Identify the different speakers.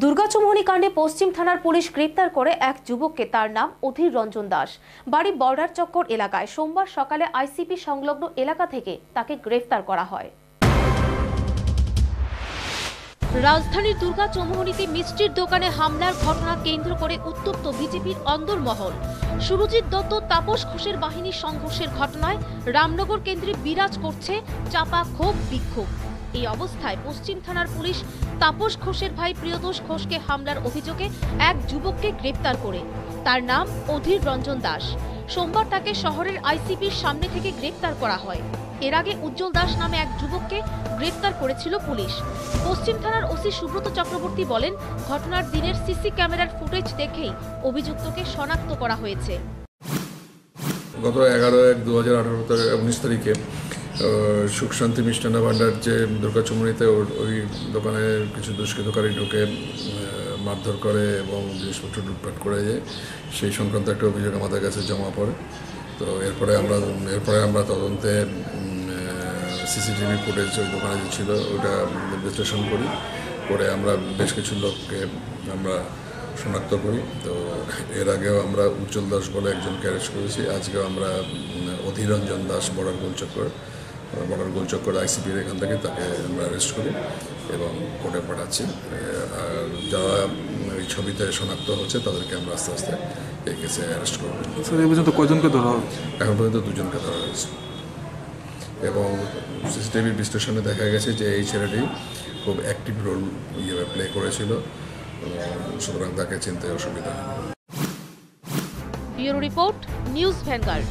Speaker 1: দুর্গাচৌমুহনী কাণ্ডে পশ্চিম থানার পুলিশ গ্রেপ্তার করে এক যুবককে। তার নাম অধীর রঞ্জন দাস। বাড়ি বর্ডার চক্কর এলাকায়। সোমবার সকালে আইসিপি সংলগ্ন এলাকা থেকে তাকে গ্রেফতার করা হয়। রাজধানীর দুর্গাচৌমুহনীতে মিষ্টির দোকানে হামলার ঘটনা কেন্দ্র করে উত্তপ্ত বিজেপির অন্দরমহল। সুরজিৎ দত্ত, তাপস ঘোষের বাহিনীর সংঘর্ষের ঘটনায় রামনগর কেন্দ্রে বিরাজ করছে চাপা ক্ষোভ বিক্ষোভ। এই অবস্থায় পশ্চিম থানার পুলিশ তাপস ঘোষের ভাই প্রিয়তোষ ঘোষকে হামলার অভিযোগে এক যুবককে গ্রেপ্তার করে। তার নাম অধীর রঞ্জন দাস। সোমবার তাকে শহরের আইসিপির সামনে থেকে গ্রেপ্তার করা হয়। এর আগে উজ্জ্বল দাস নামে এক যুবককে গ্রেপ্তার করেছিল পুলিশ। পশ্চিম থানার ওসি সুব্রত চক্রবর্তী বলেন, ঘটনার দিনের সিসি ক্যামেরার ফুটেজ দেখেই অভিযুক্তকে শনাক্ত করা হয়েছে।
Speaker 2: গত 11/1/2018 তারিখে সুখ শান্তি মিষ্টান্ন ভাণ্ডার যে দুর্গাচৌমুহনীতে ওই দোকানে কিছু দুষ্কৃতকারী ঢুকে মারধর করে এবং জিনিসপত্র লুটপাট করে যায়, সেই সংক্রান্ত একটা অভিযোগ আমাদের কাছে জমা পড়ে। তো এরপরে আমরা তদন্তে সিসিটিভি ফুটেজ ওই দোকানে যে ছিল ওটা বিশ্লেষণ করে আমরা বেশ কিছু লোককে আমরা শনাক্ত করি। তো এর আগেও আমরা উজ্জ্বল দাস বলে একজনকে অ্যারেস্ট করেছি। আজকেও আমরা অধীর রঞ্জন দাস বর্ডার গোলচক্কর আইসিপির এখান থেকে তাকে আমরা অ্যারেস্ট করি এবং কোর্টে পাঠাচ্ছি। আর যারা এই ছবিতে শনাক্ত হচ্ছে তাদেরকে আমরা আস্তে আস্তে এই কেসে অ্যারেস্ট করব।
Speaker 3: এই পর্যন্ত কয়জনকে ধরা হয়েছে?
Speaker 2: এখন পর্যন্ত 2জনকে ধরা হয়েছে এবং সিসিটিভির বিশ্লেষণে দেখা গেছে যে এই ছেলেটি খুব অ্যাক্টিভ রোল প্লে করেছিল, সুতরাং তাকে চিনতে অসুবিধা নেই।
Speaker 1: Bureau report, news vanguard.